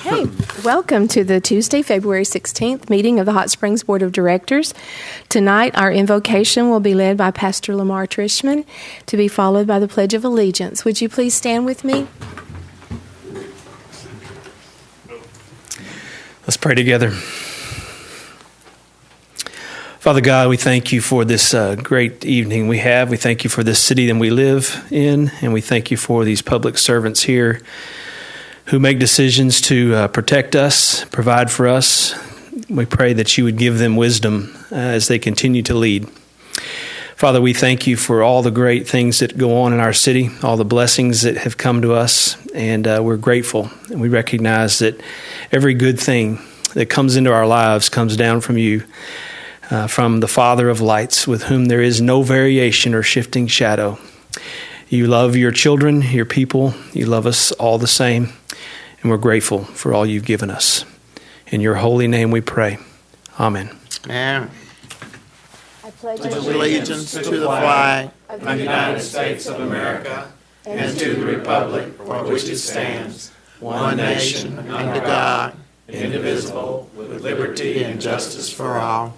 Okay, welcome to the Tuesday, February 16th meeting of the Hot Springs Board of Directors. Tonight, our invocation will be led by Pastor Lamar Trishman, to be followed by the Pledge of Allegiance. Would you please stand with me? Let's pray together. Father God, we thank you for this great evening we have. We thank you for this city that we live in, and we thank you for these public servants here who make decisions to protect us, provide for us. We pray that you would give them wisdom as they continue to lead. Father, we thank you for all the great things that go on in our city, all the blessings that have come to us, and we're grateful. And we recognize that every good thing that comes into our lives comes down from you, from the Father of lights, with whom there is no variation or shifting shadow. You love your children, your people. You love us all the same. And we're grateful for all you've given us. In your holy name we pray. Amen. Amen. I pledge Allegiance to the flag of the United States of America and to the republic for which it stands, one nation under God, indivisible, with liberty and justice for all.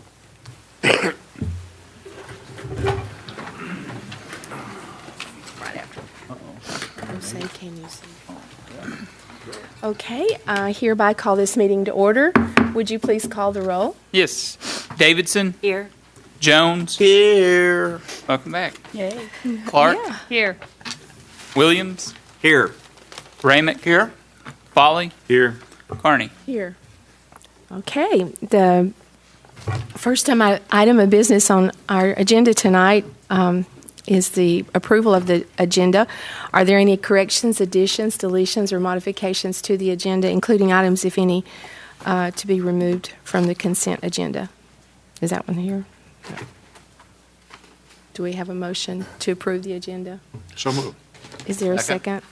Okay, I hereby call this meeting to order. Would you please call the roll? Yes. Davidson. Here. Jones. Here. Welcome back. Yay. Clark. Yeah. Here. Williams. Here. Ramick. Here. Folly. Here. Carney. Here. Okay, the first item of business on our agenda tonight is the approval of the agenda. Are there any corrections, additions, deletions, or modifications to the agenda, including items, if any, to be removed from the consent agenda? Is that one here? No. Do we have a motion to approve the agenda? So moved. Is there a second?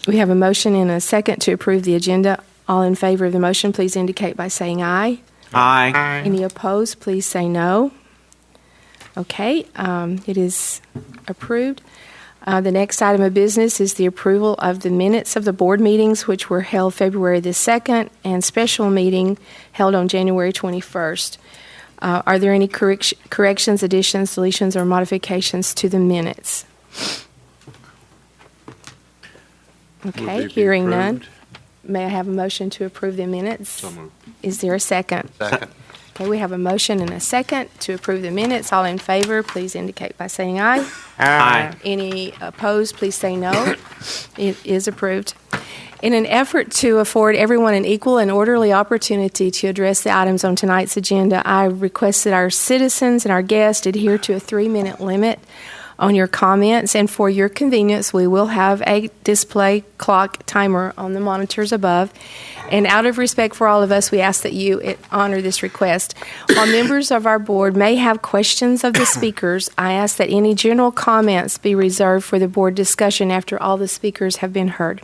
We have a motion and a second to approve the agenda. All in favor of the motion, please indicate by saying aye. Aye. Any opposed, please say no. Okay, it is approved. The next item of business is the approval of the minutes of the board meetings, which were held February the 2nd, and special meeting held on January 21st. Are there any corrections, additions, deletions, or modifications to the minutes? Okay, hearing none. May I have a motion to approve the minutes? So moved. Is there a second? Second. Okay, we have a motion and a second to approve the minutes. All in favor, please indicate by saying aye. Aye. Any opposed, please say no. It is approved. In an effort to afford everyone an equal and orderly opportunity to address the items on tonight's agenda, I request that our citizens and our guests adhere to a 3-minute limit on your comments, and for your convenience, we will have a display clock timer on the monitors above. And out of respect for all of us, we ask that you honor this request. While members of our board may have questions of the speakers, I ask that any general comments be reserved for the board discussion after all the speakers have been heard.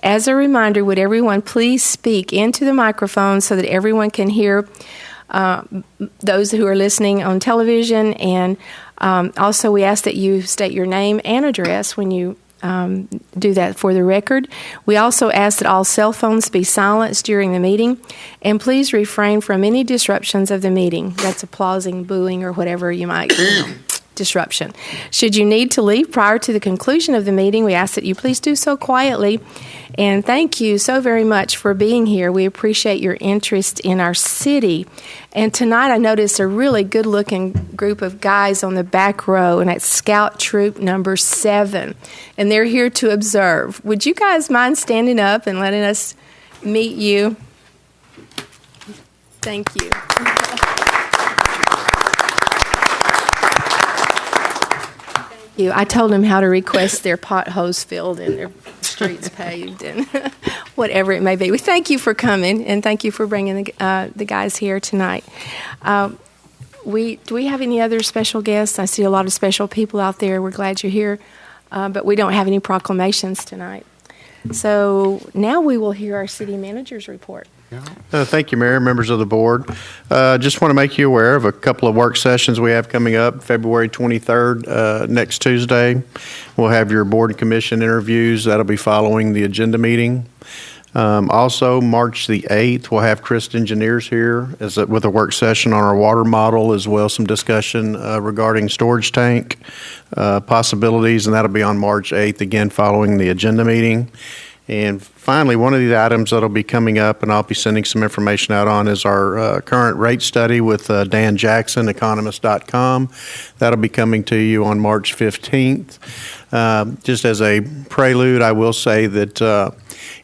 As a reminder, would everyone please speak into the microphone so that everyone can hear those who are listening on television, and also we ask that you state your name and address when you do that for the record. We also ask that all cell phones be silenced during the meeting, and please refrain from any disruptions of the meeting. That's applauding, booing, or whatever you might disruption. Should you need to leave prior to the conclusion of the meeting, we ask that you please do so quietly. And thank you so very much for being here. We appreciate your interest in our city. And tonight I noticed a really good-looking group of guys on the back row, and that's Scout Troop number 7. And they're here to observe. Would you guys mind standing up and letting us meet you? Thank you. I told them how to request their potholes filled and their streets paved and whatever it may be. We thank you for coming, and thank you for bringing the guys here tonight. Do we have any other special guests? I see a lot of special people out there. We're glad you're here, but we don't have any proclamations tonight. So now we will hear our city manager's report. Thank you, Mayor, members of the board. Just want to make you aware of a couple of work sessions we have coming up. February 23rd, next Tuesday, we'll have your board and commission interviews. That'll be following the agenda meeting. Also, March the 8th, we'll have Chris Engineers here with a work session on our water model, as well as some discussion regarding storage tank possibilities, and that'll be on March 8th, again, following the agenda meeting. And finally, one of the items that'll be coming up, and I'll be sending some information out on, is our current rate study with Dan Jackson, economist.com. That'll be coming to you on March 15th. Just as a prelude, I will say that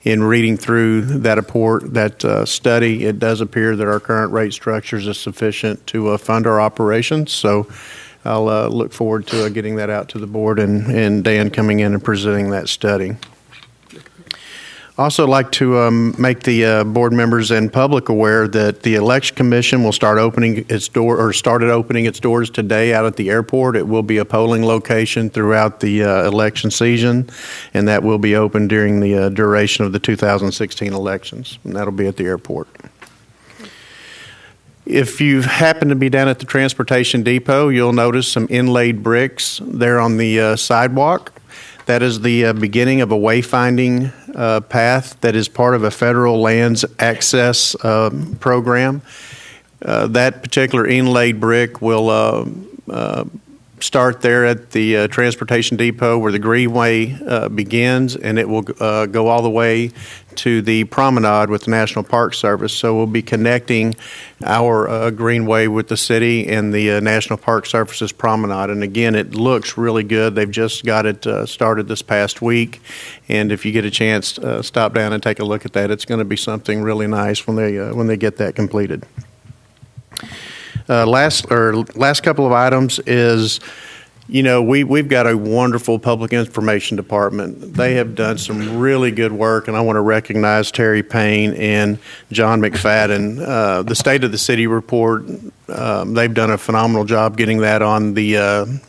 in reading through that report, that study, it does appear that our current rate structures is sufficient to fund our operations. So I'll look forward to getting that out to the board and Dan coming in and presenting that study. Also like to make the board members and public aware that the Election Commission will started opening its doors today out at the airport. It will be a polling location throughout the election season, and that will be open during the duration of the 2016 elections, and that'll be at the airport. If you happen to be down at the transportation depot, you'll notice some inlaid bricks there on the sidewalk. That is the beginning of a wayfinding path that is part of a federal lands access program. That particular inlaid brick will start there at the transportation depot where the greenway begins, and it will go all the way to the promenade with the National Park Service. So we'll be connecting our greenway with the city and the National Park Service's promenade. And again, it looks really good. They've just got it started this past week, and if you get a chance, stop down and take a look at that. It's going to be something really nice when they get that completed. Last couple of items is, we've got a wonderful public information department. They have done some really good work, and I want to recognize Terry Payne and John McFadden. The State of the City report, they've done a phenomenal job getting that on the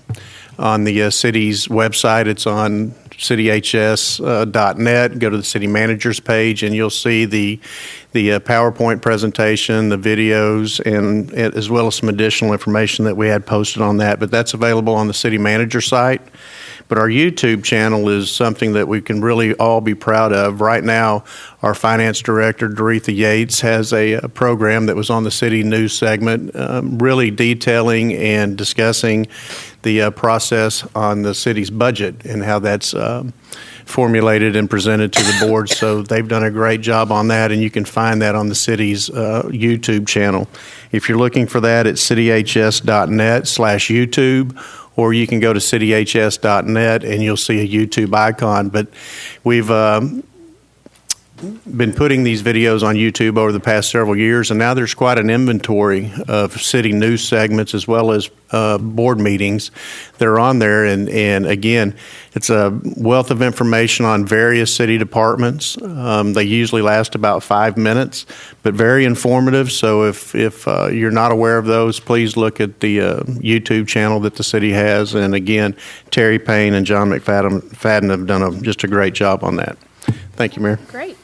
city's website. It's on cityhs.net. Go to the city manager's page, and you'll see the PowerPoint presentation, the videos, and as well as some additional information that we had posted on that. But that's available on the city manager site. But our YouTube channel is something that we can really all be proud of. Right now, our finance director, Doretha Yates, has a program that was on the city news segment, really detailing and discussing the process on the city's budget and how that's formulated and presented to the board. So they've done a great job on that, and you can find that on the city's YouTube channel. If you're looking for that, it's cityhs.net/YouTube, or you can go to cityhs.net and you'll see a YouTube icon. But we've been putting these videos on YouTube over the past several years, and now there's quite an inventory of city news segments as well as board meetings that are on there. And again, it's a wealth of information on various city departments. They usually last about 5 minutes, but very informative. So if you're not aware of those, please look at the YouTube channel that the city has. And again, Terry Payne and John McFadden have done just a great job on that. Thank you, Mayor. Great.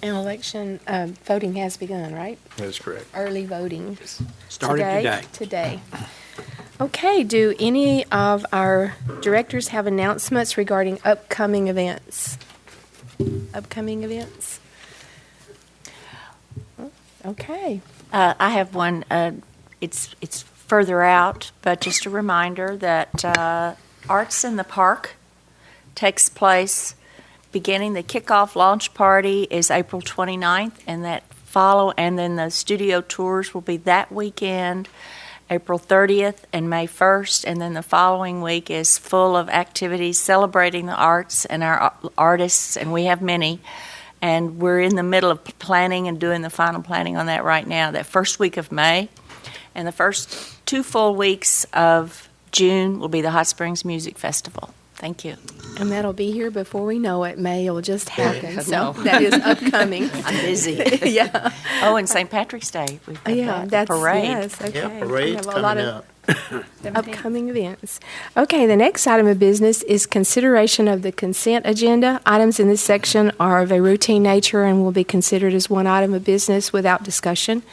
And election voting has begun, right? That is correct. Early voting. Started Today. Okay, do any of our directors have announcements regarding upcoming events? Okay. I have one. It's further out, but just a reminder that Arts in the Park takes place beginning. The kickoff launch party is April 29th, and then the studio tours will be that weekend, April 30th and May 1st, and then the following week is full of activities celebrating the arts and our artists, and we have many. And we're in the middle of planning and doing the final planning on that right now, that first week of May. And the first 2 full weeks of June will be the Hot Springs Music Festival. Thank you. And that'll be here before we know it. May will just happen. So that is upcoming. I'm busy. Yeah. Oh, and St. Patrick's Day. We've got the parade. Yes, okay. Yeah, parade's coming up. Upcoming events. Okay, the next item of business is consideration of the consent agenda. Items in this section are of a routine nature and will be considered as one item of business without discussion.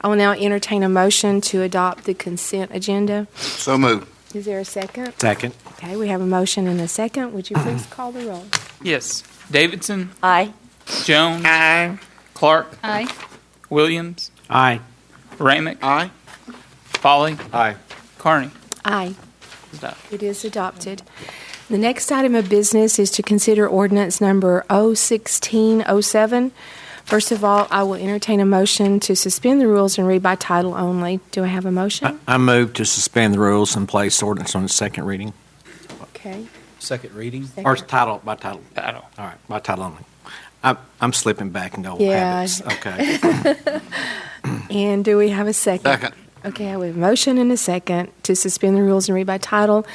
I will now entertain a motion to adopt the consent agenda. So moved. Is there a second? Second. Okay, we have a motion and a second. Would you please call the roll? Yes. Davidson, Aye. Jones. Aye. Clark. Aye. Williams. Aye. Ramick. Aye. Folly. Aye. Carney. Aye. Adopted. It is adopted. The next item of business is to consider ordinance number 01607. First of all, I will entertain a motion to suspend the rules and read by title only. Do I have a motion? I move to suspend the rules and place ordinance on its second reading, Okay. Second reading? or title, by title. Title. All right, by title only. I'm slipping back into old Yeah. habits. Okay. And do we have a second? Second. Okay, we have a motion and a second to suspend the rules and read by title.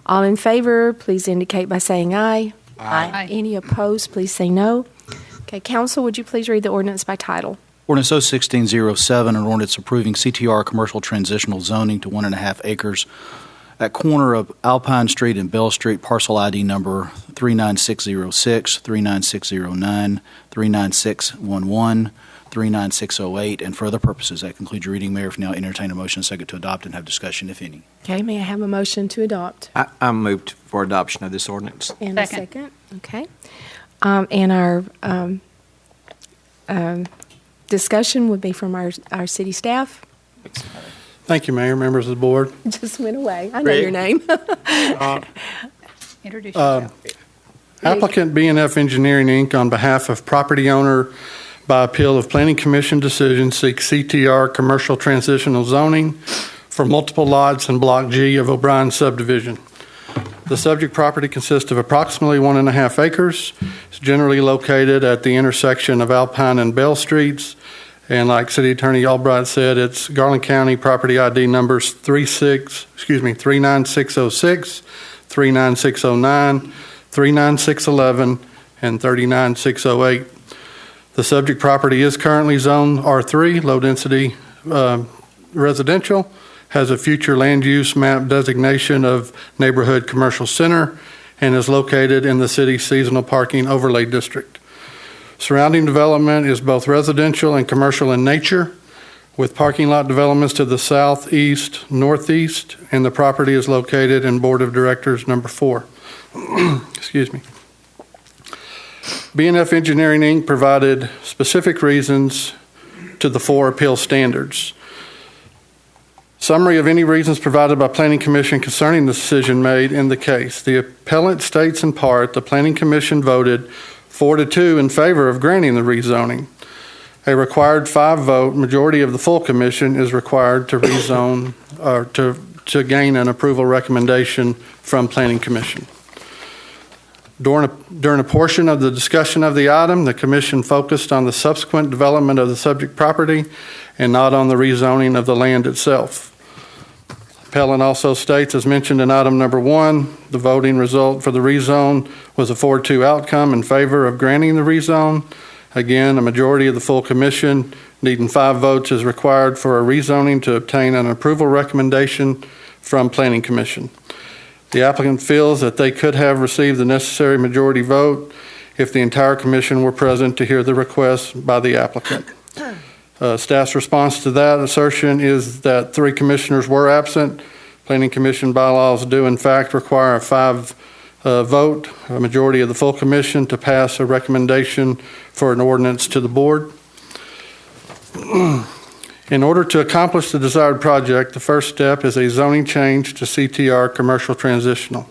All in favor, please indicate by saying aye. Aye. Any opposed, please say no. Okay, council, would you please read the ordinance by title? Ordinance 01607, an ordinance approving CTR commercial transitional zoning to 1.5 acres at corner of Alpine Street and Bell Street, parcel ID number 39606, 39609, 39611, 39608, and for other purposes. That concludes your reading, Mayor. If now entertain a motion second to adopt and have discussion, if any. Okay, may I have a motion to adopt? I moved for adoption of this ordinance. And a Second. second? Okay. And our discussion would be from our city staff. Thank you, Mayor, members of the board. Just went away. I know your name. Introduce yourself. Applicant B&F Engineering, Inc., on behalf of property owner by appeal of Planning Commission decision, seeks CTR commercial transitional zoning for multiple lots in Block G of O'Brien subdivision. The subject property consists of approximately 1.5 acres. It's generally located at the intersection of Alpine and Bell Streets. And like City Attorney Albright said, it's Garland County property ID numbers 39606, 39609, 39611, and 39608. The subject property is currently zoned R3, low density residential, has a future land use map designation of neighborhood commercial center, and is located in the city's seasonal parking overlay district. Surrounding development is both residential and commercial in nature, with parking lot developments to the south, east, northeast, and the property is located in Board of Directors number 4. Excuse me. B&F Engineering, Inc. provided specific reasons to the 4 appeal standards. Summary of any reasons provided by Planning Commission concerning the decision made in the case. The appellant states in part the Planning Commission voted 4-2 in favor of granting the rezoning. A required 5-vote majority of the full commission is required to rezone or to gain an approval recommendation from Planning Commission. During a portion of the discussion of the item, the commission focused on the subsequent development of the subject property and not on the rezoning of the land itself. Appellant also states, as mentioned in item number 1, the voting result for the rezone was a 4-2 outcome in favor of granting the rezone. Again, a majority of the full commission, needing 5 votes, is required for a rezoning to obtain an approval recommendation from Planning Commission. The applicant feels that they could have received the necessary majority vote if the entire commission were present to hear the request by the applicant. Staff's response to that assertion is that 3 commissioners were absent. Planning Commission bylaws do in fact require a 5 vote, a majority of the full commission, to pass a recommendation for an ordinance to the board. In order to accomplish the desired project, the first step is a zoning change to CTR commercial transitional.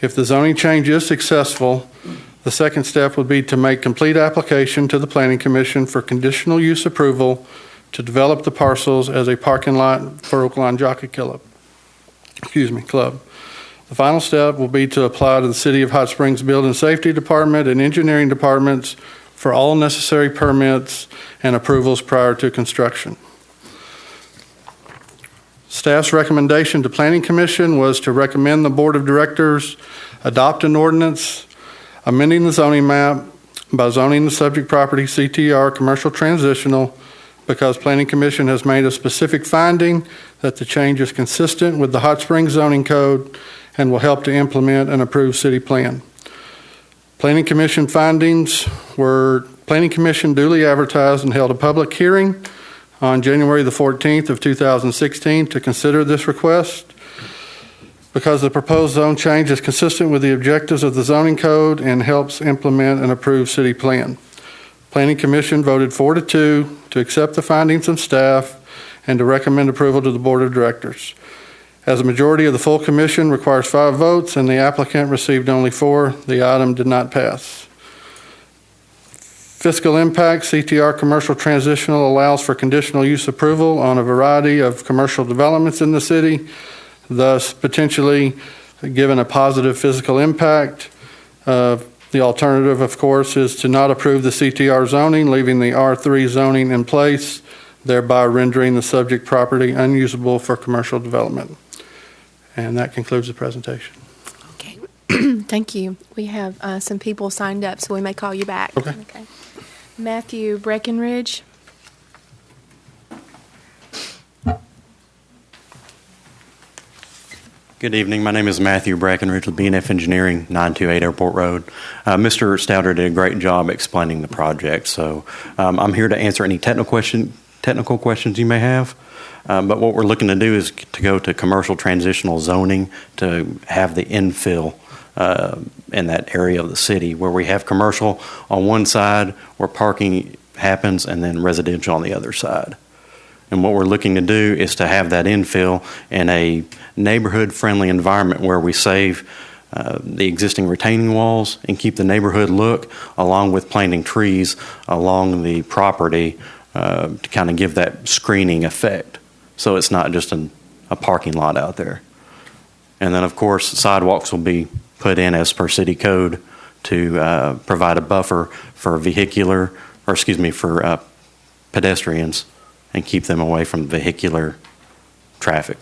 If the zoning change is successful, the second step would be to make complete application to the Planning Commission for conditional use approval to develop the parcels as a parking lot for Oakland Jockey Club. The final step will be to apply to the City of Hot Springs Building Safety Department and Engineering Departments for all necessary permits and approvals prior to construction. Staff's recommendation to Planning Commission was to recommend the Board of Directors adopt an ordinance amending the zoning map by zoning the subject property CTR commercial transitional because Planning Commission has made a specific finding that the change is consistent with the Hot Springs zoning code and will help to implement an approved city plan. Planning Commission findings were Planning Commission duly advertised and held a public hearing on January the 14th of 2016 to consider this request. Because the proposed zone change is consistent with the objectives of the zoning code and helps implement an approved city plan. Planning Commission voted 4-2 to accept the findings of staff and to recommend approval to the Board of Directors. As a majority of the full commission requires 5 votes and the applicant received only 4, the item did not pass. Fiscal impact, CTR Commercial Transitional allows for conditional use approval on a variety of commercial developments in the city, thus potentially given a positive physical impact. The alternative, of course, is to not approve the CTR zoning, leaving the R3 zoning in place, thereby rendering the subject property unusable for commercial development. And that concludes the presentation. Okay. Thank you. We have some people signed up, so we may call you back. Okay. Matthew Breckenridge. Good evening. My name is Matthew Brackenridge with B&F Engineering, 928 Airport Road. Mr. Stouter did a great job explaining the project, so I'm here to answer any technical questions you may have. But what we're looking to do is to go to commercial transitional zoning to have the infill in that area of the city where we have commercial on one side where parking happens and then residential on the other side. And what we're looking to do is to have that infill in a neighborhood-friendly environment where we save the existing retaining walls and keep the neighborhood look, along with planting trees along the property to kind of give that screening effect. So it's not just a parking lot out there. And then, of course, sidewalks will be put in as per city code to provide a buffer for for pedestrians and keep them away from vehicular traffic.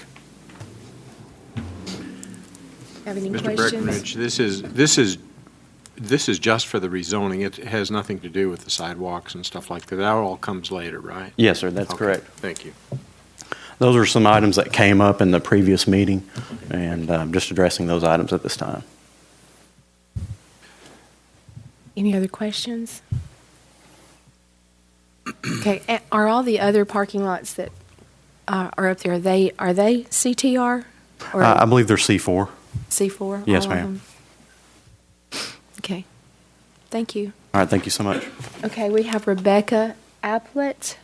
Have any Mr. questions? Breckenridge, this is just for the rezoning. It has nothing to do with the sidewalks and stuff like that. That all comes later, right? Yes, sir, that's Okay, correct. Thank you. Those are some items that came up in the previous meeting, and just addressing those items at this time. Any other questions? Okay, are all the other parking lots that are up there, are they CTR or I believe they're C4. C4? Yes, all of ma'am. them? Okay, thank you. All right, thank you so much. Okay, we have Rebecca Applet.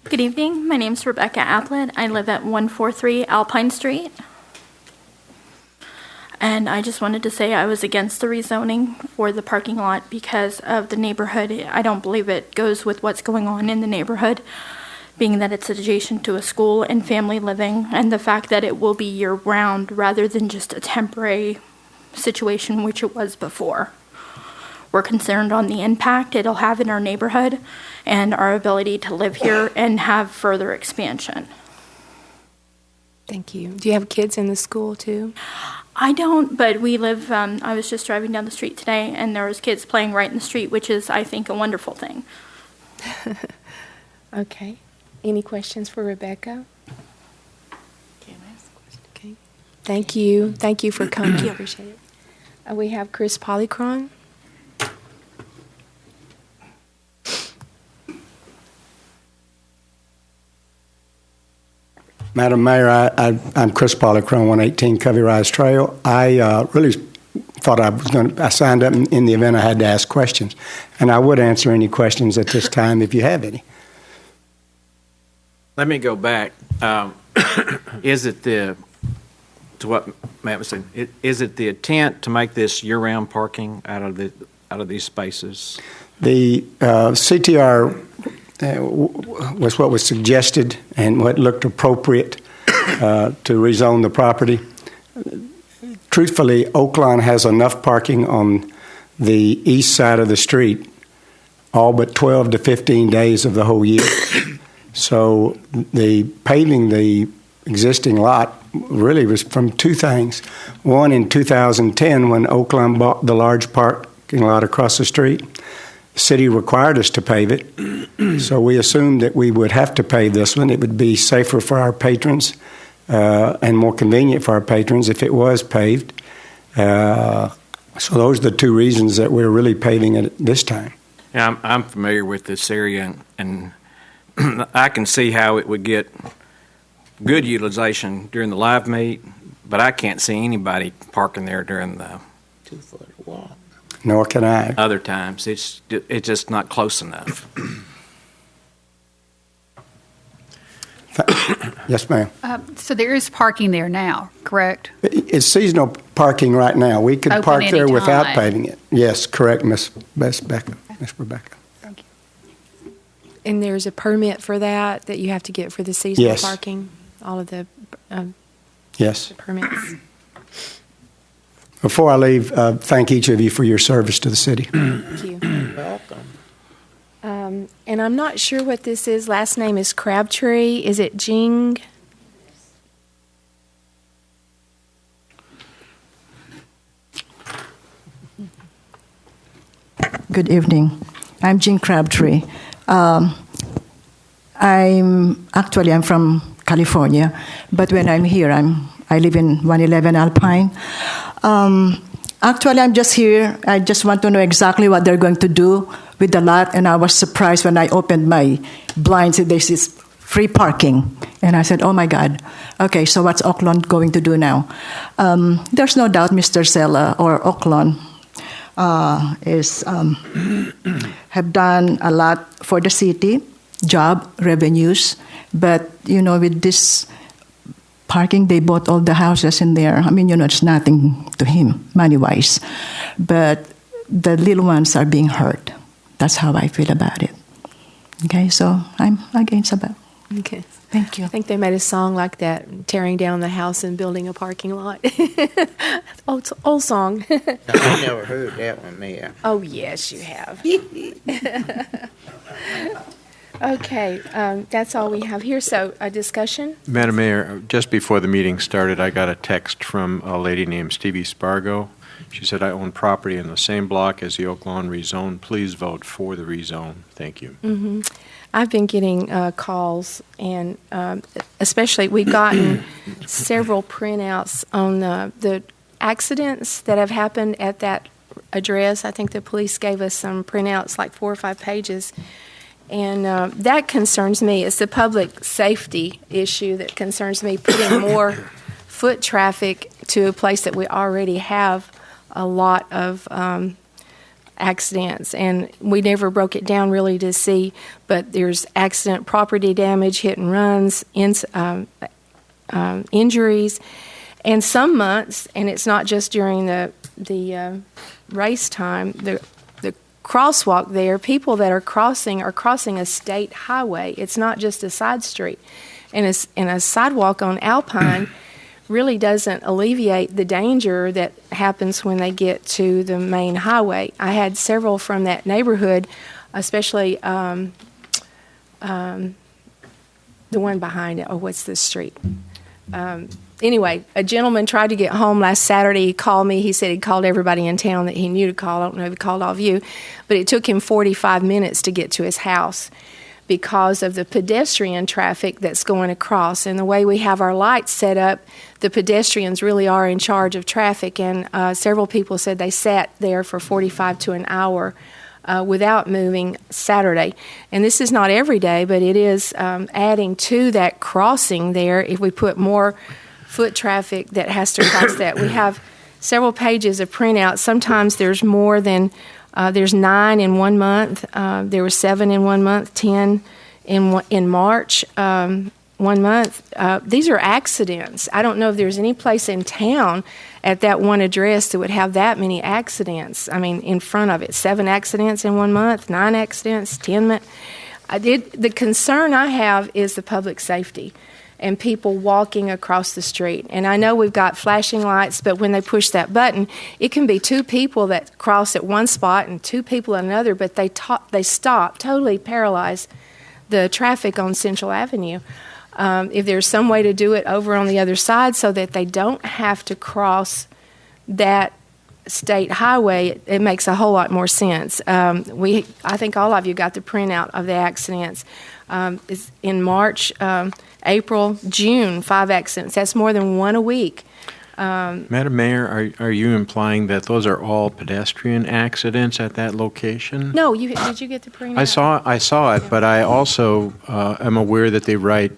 Good evening. My name is Rebecca Applet. I live at 143 Alpine Street. And I just wanted to say I was against the rezoning for the parking lot because of the neighborhood. I don't believe it goes with what's going on in the neighborhood, being that it's adjacent to a school and family living, and the fact that it will be year-round rather than just a temporary situation, which it was before. We're concerned on the impact it'll have in our neighborhood and our ability to live here and have further expansion. Thank you. Do you have kids in the school too? I don't, but we live, I was just driving down the street today and there was kids playing right in the street, which is, I think, a wonderful thing. Okay. Any questions for Rebecca? Okay. Thank you. Thank you for coming. I appreciate it. We have Chris Polycron. Madam Mayor, I'm Chris Polycron, 118 Covey Rise Trail. I really thought I signed up in the event I had to ask questions, and I would answer any questions at this time if you have any. Let me go back. Is it to what Matt was saying? Is it the intent to make this year-round parking out of these spaces? The CTR was what was suggested and what looked appropriate to rezone the property. Truthfully, Oaklawn has enough parking on the east side of the street, all but 12 to 15 days of the whole year. So the paving the existing lot really was from two things. One, in 2010, when Oaklawn bought the large parking lot across the street, the city required us to pave it, so we assumed that we would have to pave this one. It would be safer for our patrons and more convenient for our patrons if it was paved. So those are the two reasons that we're really paving it this time. Yeah, I'm familiar with this area, and I can see how it would get good utilization during the live meet, but I can't see anybody parking there during the 2-foot wall. Nor can I. other times. It's just not close enough. Yes, ma'am. So there is parking there now, correct? It's seasonal parking right now. We could Open park there any without time. paving it. Yes, correct, Miss Rebecca. Thank you. And there's a permit for that you have to get for the seasonal Yes. parking, all of the Yes. permits. Before I leave, thank each of you for your service to the city. Thank you. Welcome. And I'm not sure what this is. Last name is Crabtree. Is it Jing? Good evening. I'm Jean Crabtree. I'm from California, but when I'm here, I live in 111 Alpine. Actually, I'm just here. I just want to know exactly what they're going to do with the lot, and I was surprised when I opened my blinds. This is free parking, and I said, "Oh my God! Okay, so what's Oakland going to do now?" There's no doubt, Mr. Sella or Oakland have done a lot for the city, job, revenues, but with this parking, they bought all the houses in there. I mean, it's nothing to him money-wise, but the little ones are being hurt. That's how I feel about it. Okay, so I'm against about. Okay. Thank you. I think they made a song like that, tearing down the house and building a parking lot. Old song. I never heard that one, Mayor. Oh, yes, you have. Okay, that's all we have here. So, a discussion? Madam Mayor, just before the meeting started, I got a text from a lady named Stevie Spargo. She said, "I own property in the same block as the Oak Lawn rezone. Please vote for the rezone. Thank you." Mm-hmm. I've been getting calls, and especially we've gotten several printouts on the accidents that have happened at that address. I think the police gave us some printouts, like 4 or 5 pages. And that concerns me. It's the public safety issue that concerns me, putting more foot traffic to a place that we already have a lot of accidents. And we never broke it down really to see, but there's accident, property damage, hit and runs, injuries. And some months, and it's not just during the race time, the crosswalk there, people that are crossing a state highway. It's not just a side street. And a sidewalk on Alpine really doesn't alleviate the danger that happens when they get to the main highway. I had several from that neighborhood, especially the one behind it. Oh, what's this street? Anyway, a gentleman tried to get home last Saturday. He called me. He said he called everybody in town that he knew to call. I don't know if he called all of you, but it took him 45 minutes to get to his house because of the pedestrian traffic that's going across. And the way we have our lights set up, the pedestrians really are in charge of traffic. And several people said they sat there for 45 to an hour without moving Saturday. And this is not every day, but it is adding to that crossing there if we put more foot traffic that has to cross that. We have several pages of printouts. Sometimes there's more than, there's 9 in 1 month. There were 7 in 1 month, 10 in March, 1 month. These are accidents. I don't know if there's any place in town at that one address that would have that many accidents. I mean, in front of it. 7 accidents in 1 month, 9 accidents, 10. The concern I have is the public safety and people walking across the street. And I know we've got flashing lights, but when they push that button, it can be 2 people that cross at one spot and 2 people at another, but they stop, totally paralyze the traffic on Central Avenue. If there's some way to do it over on the other side so that they don't have to cross that state highway, it makes a whole lot more sense. I think all of you got the printout of the accidents. It's in March, April, June, 5 accidents. That's more than 1 a week. Madam Mayor, are you implying that those are all pedestrian accidents at that location? No, did you get the printout? I saw it, but I also am aware that they write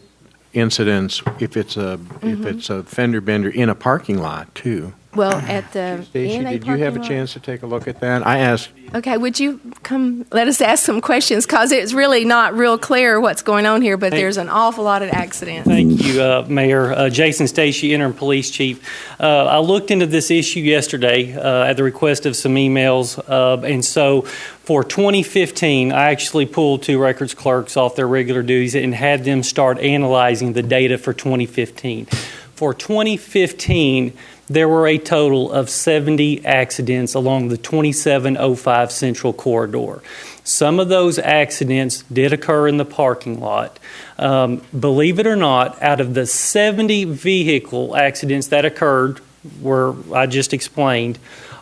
incidents if it's a fender bender in a parking lot too. Well, at the Stacy, ANA did you have a parking lot? chance to take a look at that? I asked. Okay, would you come, let us ask some questions, because it's really not real clear what's going on here, but there's an awful lot of accidents. Thank you, Mayor. Jason Stacey, Interim Police Chief. I looked into this issue yesterday at the request of some emails, and so for 2015, I actually pulled 2 records clerks off their regular duties and had them start analyzing the data for 2015. For 2015, there were a total of 70 accidents along the 2705 Central Corridor. Some of those accidents did occur in the parking lot. Believe it or not, out of the 70 vehicle accidents that occurred, where I just explained,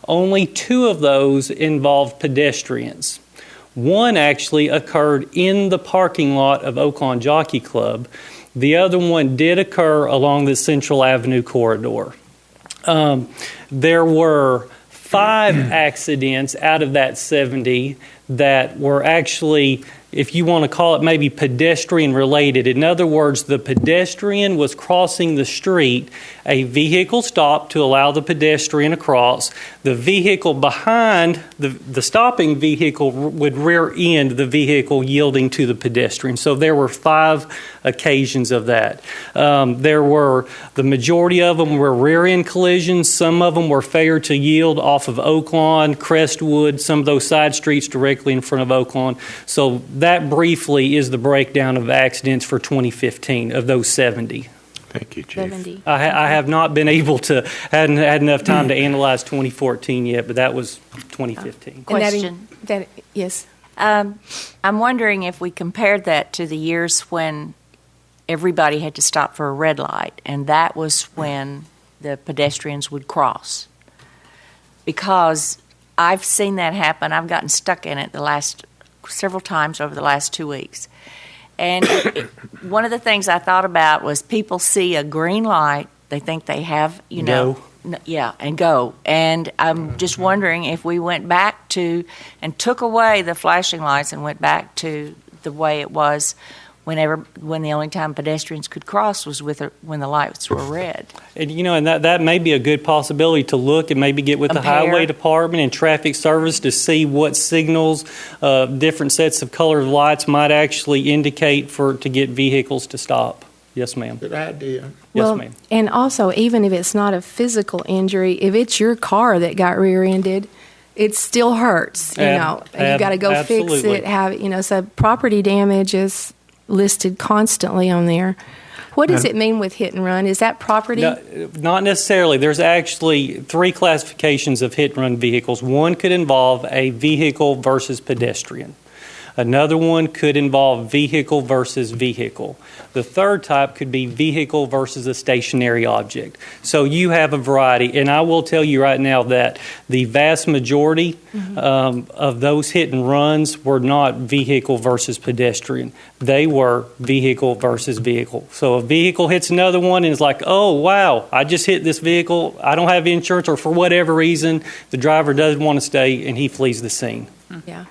only 2 of those involved pedestrians. One actually occurred in the parking lot of Oaklawn Jockey Club. The other one did occur along the Central Avenue corridor. There were 5 accidents out of that 70 that were actually, if you want to call it maybe pedestrian related. In other words, the pedestrian was crossing the street. A vehicle stopped to allow the pedestrian across. The vehicle behind the stopping vehicle would rear end the vehicle, yielding to the pedestrian. So there were 5 occasions of that. The majority of them were rear end collisions. Some of them were failure to yield off of Oaklawn, Crestwood, some of those side streets directly in front of Oaklawn. So that briefly is the breakdown of accidents for 2015 of those 70. Thank you, Chief. 70. I have not been able to, hadn't had enough time to analyze 2014 yet, but that was 2015. Question. Yes. I'm wondering if we compared that to the years when everybody had to stop for a red light, and that was when the pedestrians would cross. Because I've seen that happen. I've gotten stuck in it several times over the last 2 weeks. And one of the things I thought about was people see a green light, they think they have, and go. And I'm just wondering if we went back to and took away the flashing lights and went back to the way it was when the only time pedestrians could cross was when the lights were red. And that may be a good possibility to look and maybe get with the Highway Department and Traffic Service to see what signals different sets of colored lights might actually indicate to get vehicles to stop. Yes, ma'am. Good idea. Yes, ma'am. And also, even if it's not a physical injury, if it's your car that got rear-ended, it still hurts. You got to go fix it. So property damage is listed constantly on there. What does it mean with hit and run? Is that property? No, not necessarily. There's actually 3 classifications of hit and run vehicles. One could involve a vehicle versus pedestrian. Another one could involve vehicle versus vehicle. The third type could be vehicle versus a stationary object. So you have a variety, and I will tell you right now that the vast majority of those hit and runs were not vehicle versus pedestrian. They were vehicle versus vehicle. So a vehicle hits another one and is like, oh, wow, I just hit this vehicle. I don't have insurance, or for whatever reason, the driver doesn't want to stay, and he flees the scene. Yeah.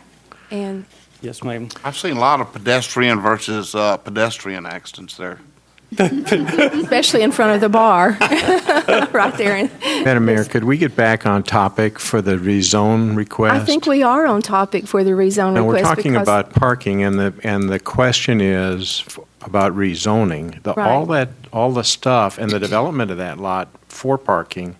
And yes, ma'am. I've seen a lot of pedestrian versus pedestrian accidents there. especially in front of the bar, right there. Madam Mayor, could we get back on topic for the rezone request? I think we are on topic for the rezone Now, request. we're talking about parking, and the question is about rezoning. All the stuff and the development of that lot for parking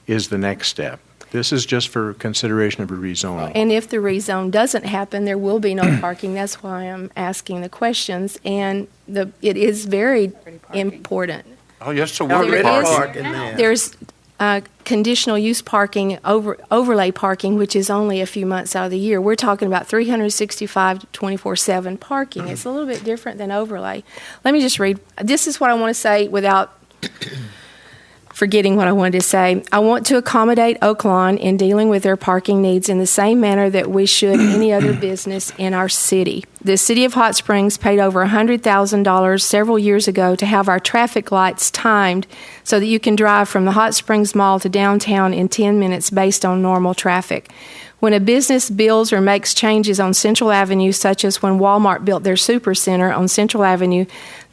is the next step. This is just for consideration of a rezoning. And if the rezone doesn't happen, there will be no parking. That's why I'm asking the questions. And it is very important. Oh, yes, so Already we're parking there. There's conditional use parking, overlay parking, which is only a few months out of the year. We're talking about 365, 24/7 parking. It's a little bit different than overlay. Let me just read. This is what I want to say without forgetting what I wanted to say. I want to accommodate Oaklawn in dealing with their parking needs in the same manner that we should any other business in our city. The City of Hot Springs paid over $100,000 several years ago to have our traffic lights timed so that you can drive from the Hot Springs Mall to downtown in 10 minutes based on normal traffic. When a business builds or makes changes on Central Avenue, such as when Walmart built their supercenter on Central Avenue,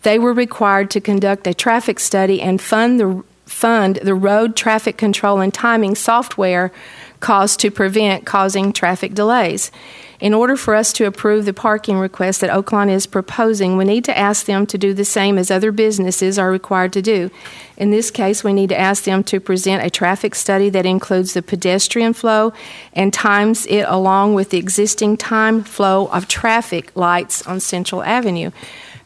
they were required to conduct a traffic study and fund the road traffic control and timing software costs to prevent causing traffic delays. In order for us to approve the parking request that Oaklawn is proposing, we need to ask them to do the same as other businesses are required to do. In this case, we need to ask them to present a traffic study that includes the pedestrian flow and times it along with the existing time flow of traffic lights on Central Avenue.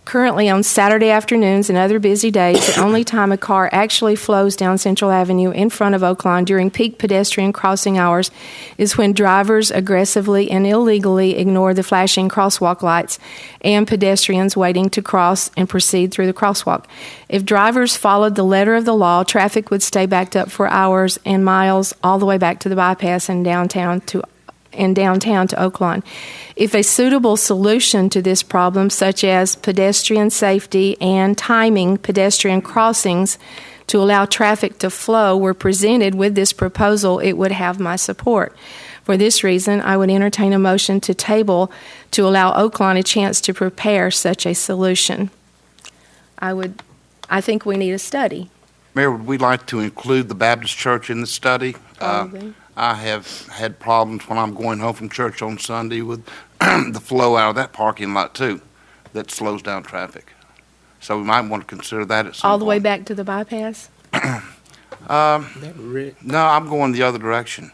Currently, on Saturday afternoons and other busy days, the only time a car actually flows down Central Avenue in front of Oaklawn during peak pedestrian crossing hours is when drivers aggressively and illegally ignore the flashing crosswalk lights and pedestrians waiting to cross and proceed through the crosswalk. If drivers followed the letter of the law, traffic would stay backed up for hours and miles all the way back to the bypass and downtown to Oaklawn. If a suitable solution to this problem, such as pedestrian safety and timing pedestrian crossings to allow traffic to flow, were presented with this proposal, it would have my support. For this reason, I would entertain a motion to table to allow Oaklawn a chance to prepare such a solution. I think we need a study. Mayor, would we like to include the Baptist Church in the study? I have had problems when I'm going home from church on Sunday with the flow out of that parking lot, too, that slows down traffic. So we might want to consider that at some point. All the way back to the bypass? No, I'm going the other direction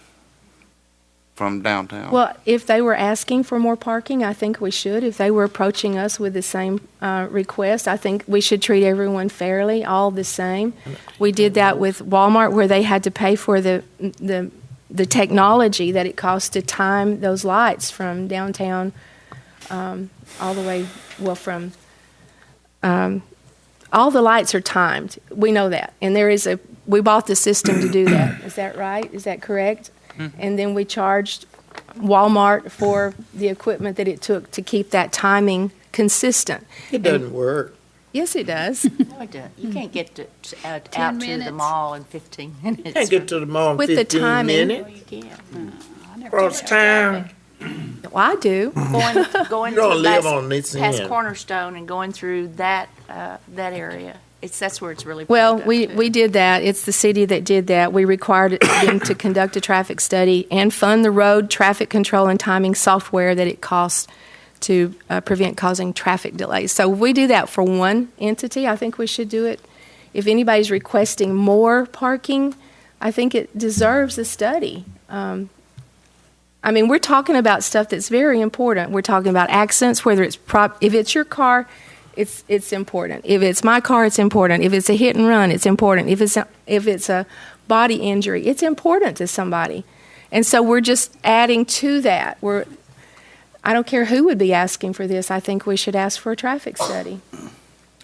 from downtown. Well, if they were asking for more parking, I think we should. If they were approaching us with the same request, I think we should treat everyone fairly, all the same. We did that with Walmart, where they had to pay for the technology that it costs to time those lights from downtown all the way, from all the lights are timed. We know that. And we bought the system to do that. Is that right? Is that correct? Mm-hmm. And then we charged Walmart for the equipment that it took to keep that timing consistent. It doesn't work. Yes, it does. No, it doesn't. You can't get out to the mall in 15 minutes. You can't get to the mall in With 15 the timing. minutes. No, you can't. Across town. Well, I do. Going You don't to live on this past end. Cornerstone and going through that area. That's where it's really Well, plugged up to. we did that. It's the city that did that. We required them to conduct a traffic study and fund the road traffic control and timing software that it costs to prevent causing traffic delays. So if we do that for one entity, I think we should do it. If anybody's requesting more parking, I think it deserves a study. We're talking about stuff that's very important. We're talking about accidents, whether it's if it's your car, it's important. If it's my car, it's important. If it's a hit and run, it's important. If it's a body injury, it's important to somebody. And so we're just adding to that. I don't care who would be asking for this. I think we should ask for a traffic study.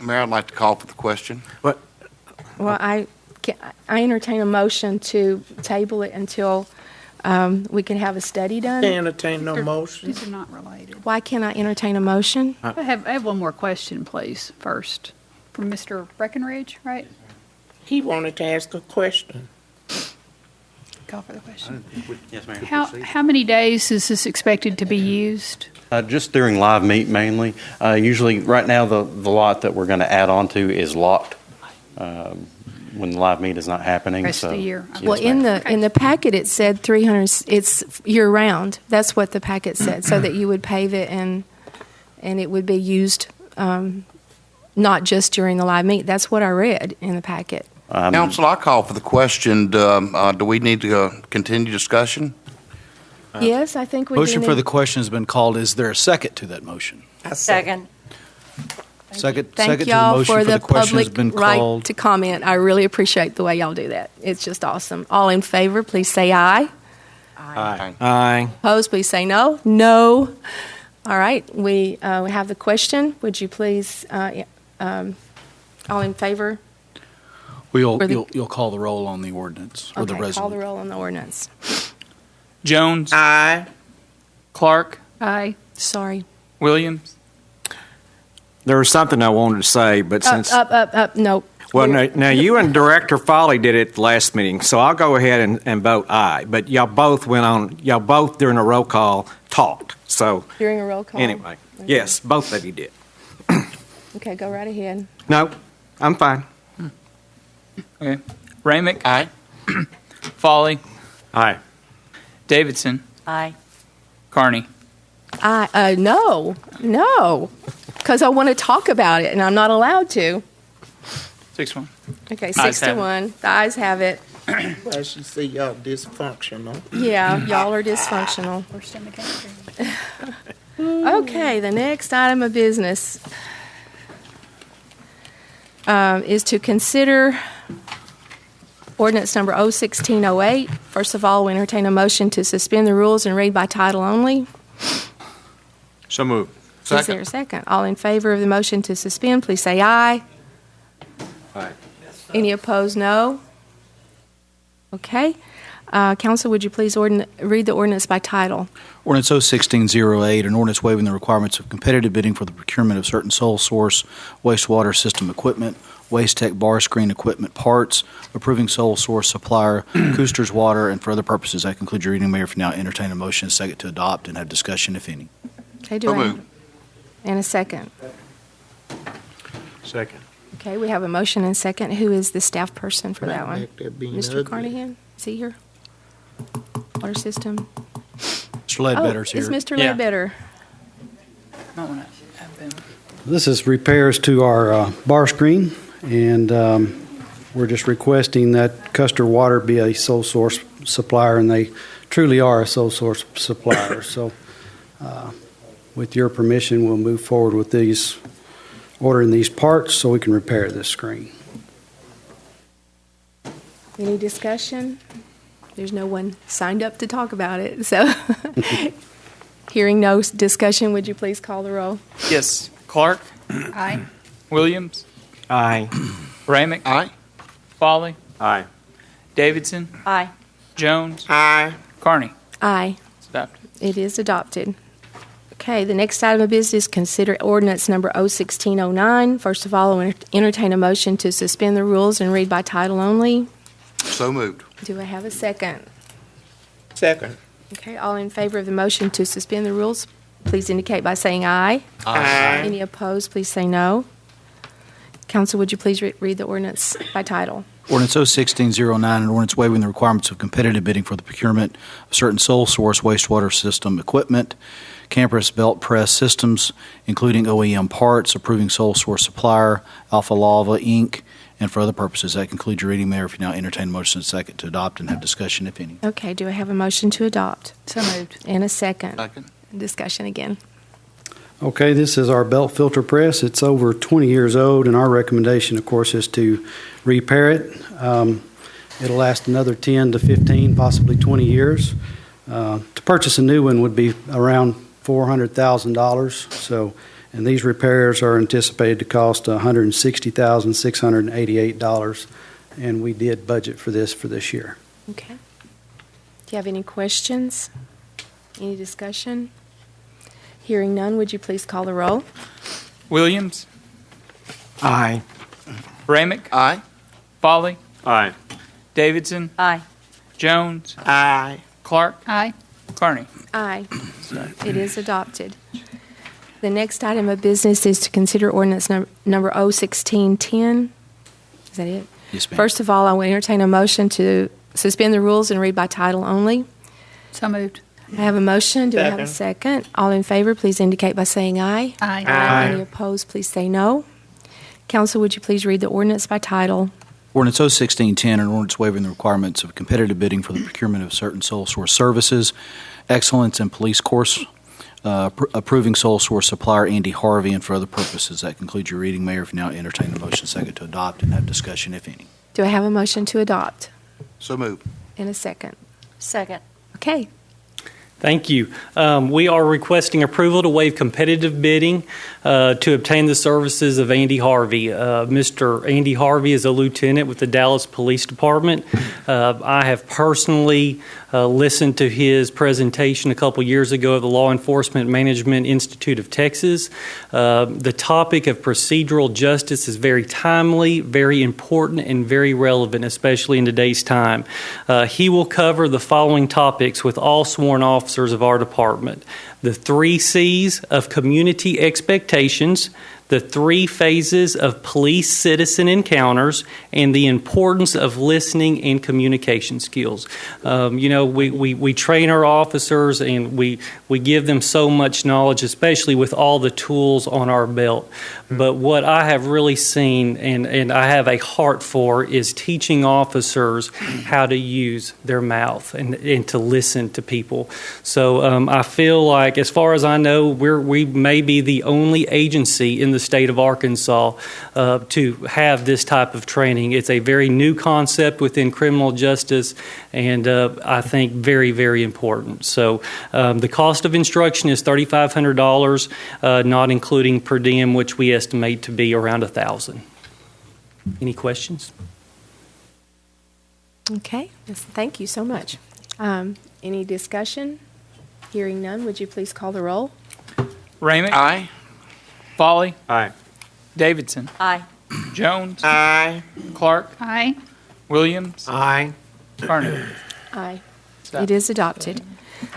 Mayor, I'd like to call for the question. What? Well, I entertain a motion to table it until we can have a study done. Can't entertain no motion. These are not related. Why can't I entertain a motion? I have one more question, please, first. From Mr. Breckenridge, right? He wanted to ask a question. Call for the question. Yes, ma'am. How many days is this expected to be used? Just during live meet mainly. Usually, right now, the lot that we're going to add on to is locked when the live meet is not happening. Rest of the year. Yes, Well, ma'am. in the packet it said 300. It's year round. That's what the packet said, so that you would pave it and it would be used not just during the live meet. That's what I read in the packet. Council, I call for the question. Do we need to continue discussion? Yes, I think we Motion do for need- the question has been called. Is there a second to that motion? Second. Second Thank to the y'all motion for the question has public been right called. to comment. I really appreciate the way y'all do that. It's just awesome. All in favor, please say aye. Aye. Opposed, please say no. No. All right, we have the question. Would you please, all in favor? You'll for the- you'll call the roll on the ordinance or the Okay, resolution. call the roll on the ordinance. Jones, Aye. Clark, Aye. Sorry. Williams. There was something I wanted to say, but since Up. Nope. Well, now you and Director Foley did it last meeting, so I'll go ahead and vote aye. But y'all both during a roll call talked. So During a roll call? anyway, Okay. yes, both of you did. Okay, go right ahead. No, I'm fine. Okay. Ramick. Aye. Foley. Aye. Davidson. Aye. Carney. No, because I want to talk about it, and I'm not allowed to. 6-1. Okay, Ayes 6 to have it. 1. The ayes have it. Well, you see y'all dysfunctional. Yeah, y'all are dysfunctional. Worst in the country. Okay, the next item of business is to consider ordinance number 01608. First of all, we entertain a motion to suspend the rules and read by title only. So moved. Is there a second? All in favor of the motion to suspend, please say aye. Aye. Any opposed, no? Okay. Council, would you please read the ordinance by title? Ordinance 01608, an ordinance waiving the requirements of competitive bidding for the procurement of certain sole source wastewater system equipment, Waste Tech bar screen equipment parts, approving sole source supplier Cooster's Water, and for other purposes. That concludes your reading, Mayor. For now, entertain a motion, second to adopt, and have discussion, if any. Okay, So moved. And a second. Second. Okay, we have a motion and a second. Who is the staff person for that one? Back there being Mr. ugly. Carnahan? Is he here? Water system? Mr. Ledbetter's Is here. Mr. Yeah. Ledbetter? Might wanna have them. This is repairs to our bar screen, and we're just requesting that Custer Water be a sole source supplier, and they truly are a sole source supplier. So with your permission, we'll move forward with ordering these parts so we can repair this screen. Any discussion? There's no one signed up to talk about it, so hearing no discussion, would you please call the roll? Yes. Clark. Aye. Williams. Aye. Ramick. Aye. Foley. Aye. Davidson. Aye. Jones. Aye. Carney. Aye. It's adopted. It is adopted. Okay, the next item of business, consider ordinance number 01609. First of all, I'll entertain a motion to suspend the rules and read by title only. So moved. Do I have a second? Second. Okay, all in favor of the motion to suspend the rules, please indicate by saying aye. Aye. Any opposed, please say no. Council, would you please read the ordinance by title? Ordinance 01609, an ordinance waiving the requirements of competitive bidding for the procurement of certain sole source wastewater system equipment, campus belt press systems, including OEM parts, approving sole source supplier, Alpha Lava, Inc., and for other purposes. That concludes your reading, Mayor. If you now entertain a motion and second to adopt and have discussion, if any. Okay, do I have a motion to adopt? So moved. And a second. Second. Discussion again. Okay, this is our belt filter press. It's over 20 years old, and our recommendation, of course, is to repair it. It'll last another 10 to 15, possibly 20 years. To purchase a new one would be around $400,000. So, and these repairs are anticipated to cost $160,688, and we did budget for this year. Okay. Do you have any questions? Any discussion? Hearing none, would you please call the roll? Williams. Aye. Ramick. Aye. Foley. Aye. Davidson. Aye. Jones. Aye. Clark. Aye. Carney. Aye. It is adopted. The next item of business is to consider ordinance number 01610. Is that it? Yes, ma'am. First of all, I will entertain a motion to suspend the rules and read by title only. So moved. I have a motion. Do I have a second? All in favor, please indicate by saying aye. Aye. Aye. Any opposed, please say no. Council, would you please read the ordinance by title? Ordinance 01610, an ordinance waiving the requirements of competitive bidding for the procurement of certain sole source services, excellence in police course, approving sole source supplier Andy Harvey, and for other purposes. That concludes your reading, Mayor. If you now entertain a motion second to adopt and have discussion, if any. Do I have a motion to adopt? So moved. In a second. Second. Okay. Thank you. We are requesting approval to waive competitive bidding to obtain the services of Andy Harvey. Mr. Andy Harvey is a lieutenant with the Dallas Police Department. I have personally listened to his presentation a couple years ago at the Law Enforcement Management Institute of Texas. The topic of procedural justice is very timely, very important, and very relevant, especially in today's time. He will cover the following topics with all sworn officers of our department: the 3 C's of community expectations, the 3 phases of police-citizen encounters, and the importance of listening and communication skills. We train our officers and we give them so much knowledge, especially with all the tools on our belt. But what I have really seen and I have a heart for is teaching officers how to use their mouth and to listen to people. So I feel like, as far as I know, we may be the only agency in the state of Arkansas to have this type of training. It's a very new concept within criminal justice, and I think very, very important. So the cost of instruction is $3,500, not including per diem, which we estimate to be around $1,000. Any questions? Okay, yes, thank you so much. Any discussion? Hearing none, would you please call the roll? Ramick. Aye. Foley. Aye. Davidson. Aye. Jones. Aye. Clark. Aye. Williams. Aye. Garnet. Aye. It is adopted.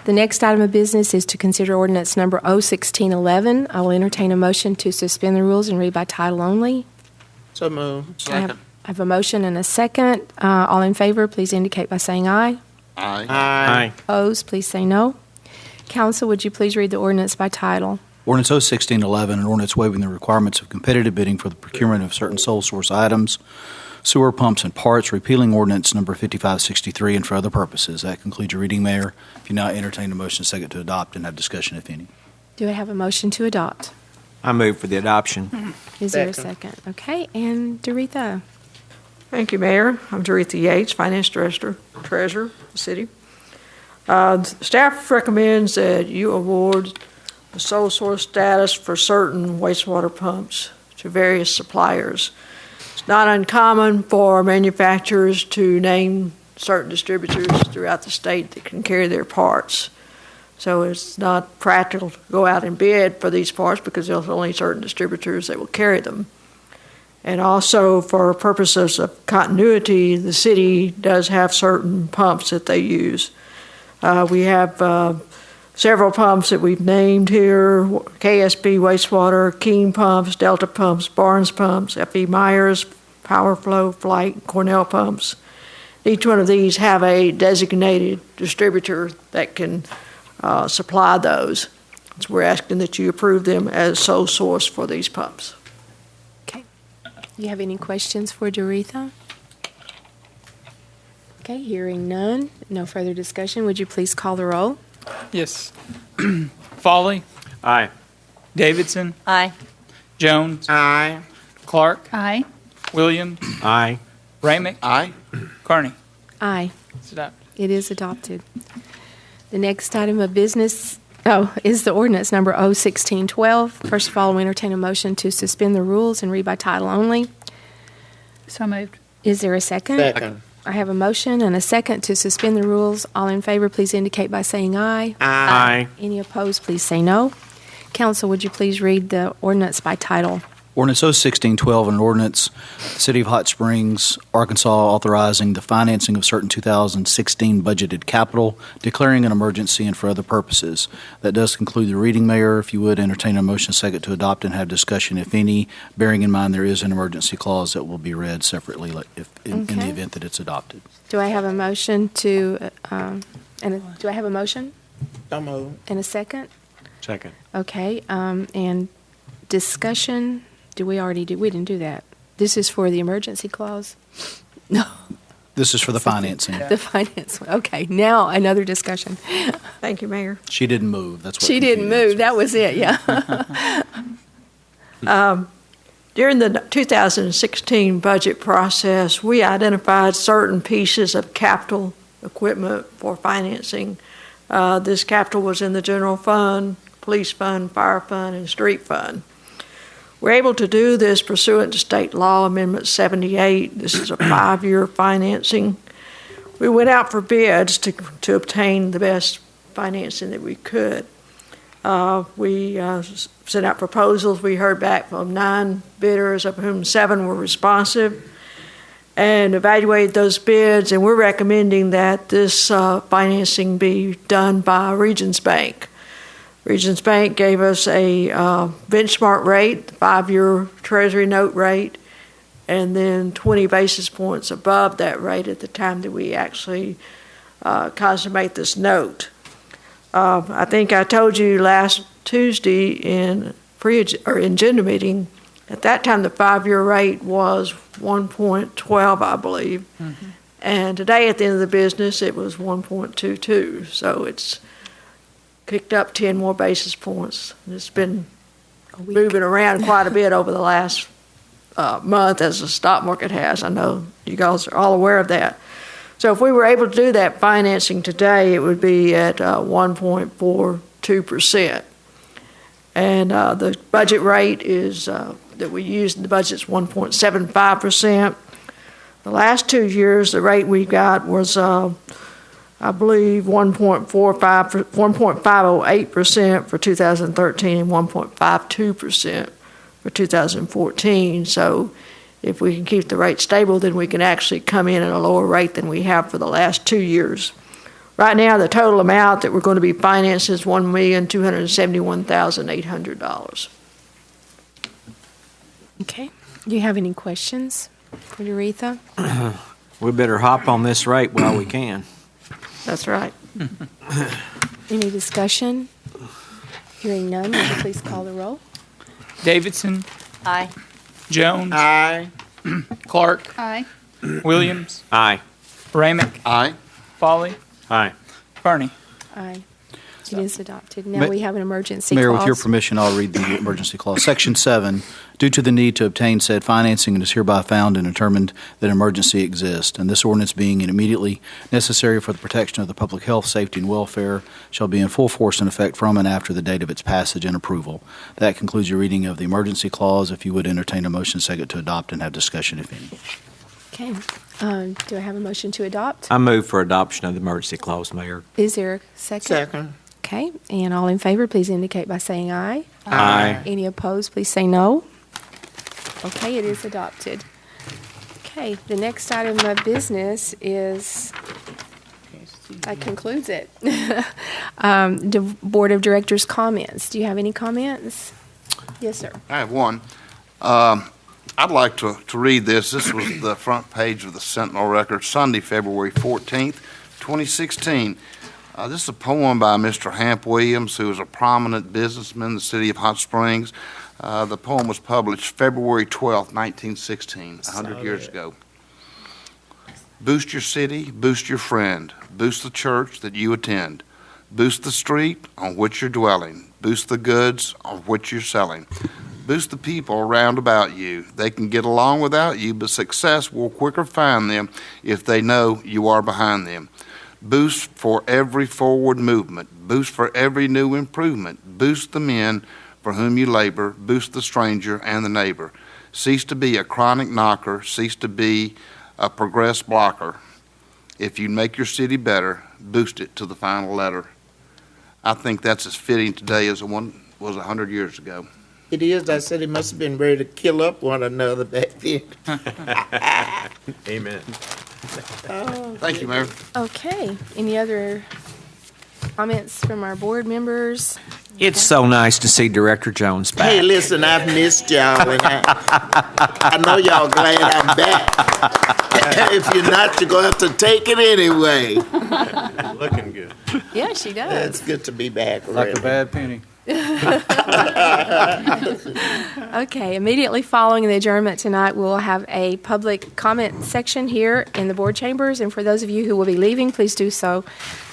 The next item of business is to consider ordinance number 01611. I will entertain a motion to suspend the rules and read by title only. So moved. I have a motion and a second. All in favor, please indicate by saying aye. Aye. Aye. Opposed, please say no. Council, would you please read the ordinance by title? Ordinance 01611, an ordinance waiving the requirements of competitive bidding for the procurement of certain sole source items, sewer pumps and parts, repealing ordinance number 5563 and for other purposes. That concludes your reading, Mayor. If you now entertain a motion second to adopt and have discussion, if any. Do I have a motion to adopt? I move for the adoption. Is there a second? Okay, and Doretha? Thank you, Mayor. I'm Doretha Yates, Finance Director, Treasurer of the City. Staff recommends that you award the sole source status for certain wastewater pumps to various suppliers. It's not uncommon for manufacturers to name certain distributors throughout the state that can carry their parts. So it's not practical to go out and bid for these parts because there's only certain distributors that will carry them. And also, for purposes of continuity, the city does have certain pumps that they use. We have several pumps that we've named here: KSB Wastewater, Keene Pumps, Delta Pumps, Barnes Pumps, F.E. Myers, Power Flow, Flight, Cornell Pumps. Each one of these have a designated distributor that can supply those. So we're asking that you approve them as sole source for these pumps. Okay. You have any questions for Doretha? Okay, hearing none, no further discussion. Would you please call the roll? Yes. Foley. Aye. Davidson. Aye. Jones. Aye. Clark. Aye. Williams. Aye. Ramick. Aye. Carney. Aye. It's adopted. It is adopted. The next item of business is the ordinance number 01612. First of all, we entertain a motion to suspend the rules and read by title only. So moved. Is there a second? Second. I have a motion and a second to suspend the rules. All in favor, please indicate by saying aye. Aye. Any opposed, please say no. Council, would you please read the ordinance by title? Ordinance 01612, an ordinance, the City of Hot Springs, Arkansas, authorizing the financing of certain 2016 budgeted capital, declaring an emergency, and for other purposes. That does conclude the reading, Mayor. If you would, entertain a motion second to adopt and have discussion, if any, bearing in mind there is an emergency clause that will be read separately in the event that it's adopted. Do I have a motion to, do I have a motion So moved. and a second? Second. Okay, and discussion, we didn't do that. This is for the emergency clause? No. This is for the financing. The finance one. Okay, now another discussion. Thank you, Mayor. She didn't move. That's what She didn't move. That was it, yeah. During the 2016 budget process, we identified certain pieces of capital equipment for financing This capital was in the general fund, police fund, fire fund, and street fund. We're able to do this pursuant to State Law Amendment 78. This is a 5-year financing. We went out for bids to obtain the best financing that we could. We sent out proposals. We heard back from 9 bidders, of whom 7 were responsive, and evaluated those bids, and we're recommending that this financing be done by Regions Bank. Regions Bank gave us a benchmark rate, 5-year Treasury note rate, and then 20 basis points above that rate at the time that we actually consummate this note. I think I told you last Tuesday in agenda meeting, at that time the 5-year rate was 1.12, I believe. Mm-hmm. And today at the end of the business it was 1.22. So it's kicked up 10 more basis points. It's been moving around quite a bit over the last month as the stock market has. I know you guys are all aware of that. So if we were able to do that financing today, it would be at 1.42%. And the budget rate is that we used in the budget is 1.75%. The last 2 years, the rate we got was I believe 1.508% for 2013 and 1.52% for 2014. So if we can keep the rate stable, then we can actually come in at a lower rate than we have for the last 2 years. Right now, the total amount that we're going to be financing is $1,271,800. Okay. Do you have any questions for Aretha? We better hop on this rate while we can. That's right. Any discussion? Hearing none, would you please call the roll? Davidson. Aye. Jones. Aye. Clark. Aye. Williams. Aye. Ramick. Aye. Foley. Aye. Carney. Aye. It is adopted. Now we have an emergency Mayor, clause. with your permission, I'll read the emergency clause. Section 7, due to the need to obtain said financing, it is hereby found and determined that an emergency exists, and this ordinance being immediately necessary for the protection of the public health, safety, and welfare shall be in full force and effect from and after the date of its passage and approval. That concludes your reading of the emergency clause. If you would entertain a motion second to adopt and have discussion, if any. Okay. Do I have a motion to adopt? I move for adoption of the emergency clause, Mayor. Is there a second? Second. Okay. And all in favor, please indicate by saying aye. Aye. Any opposed, please say no. Okay, it is adopted. Okay, the next item of business is, that concludes it. The Board of Directors comments. Do you have any comments? Yes, sir. I have one. I'd like to read this. This was the front page of the Sentinel Record, Sunday, February 14th, 2016. This is a poem by Mr. Hamp Williams, who is a prominent businessman in the city of Hot Springs. The poem was published February 12th, 1916, 100 years ago. Boost your city, boost your friend, boost the church that you attend, boost the street on which you're dwelling, boost the goods on which you're selling. Boost the people round about you. They can get along without you, but success will quicker find them if they know you are behind them. Boost for every forward movement. Boost for every new improvement. Boost the men for whom you labor. Boost the stranger and the neighbor. Cease to be a chronic knocker. Cease to be a progress blocker. If you make your city better, boost it to the final letter. I think that's as fitting today as the one was 100 years ago. It is. I said it must have been ready to kill up one another back then. Amen. Thank you, Mayor. Okay. Any other comments from our board members? It's so nice to see Director Jones back. Hey, listen, I've missed y'all, and I know y'all glad I'm back. If you're not, you're going to have to take it anyway. Looking good. Yeah, she does. It's good to be back. Like really. a bad penny. Okay, immediately following the adjournment tonight, we'll have a public comment section here in the board chambers. And for those of you who will be leaving, please do so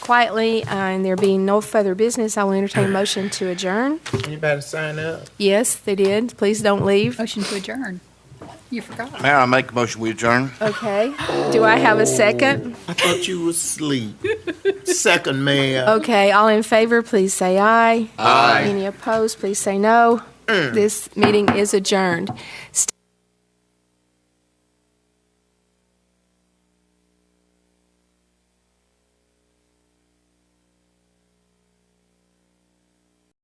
quietly. And there being no further business, I will entertain a motion to adjourn. Anybody sign up? Yes, they did. Please don't leave. Motion to adjourn. You forgot. Mayor, I make a motion, we adjourn. Okay. Do I have a second? I thought you was asleep. Second, Mayor. Okay. All in favor, please say aye. Aye. Any opposed, please say no. This meeting is adjourned.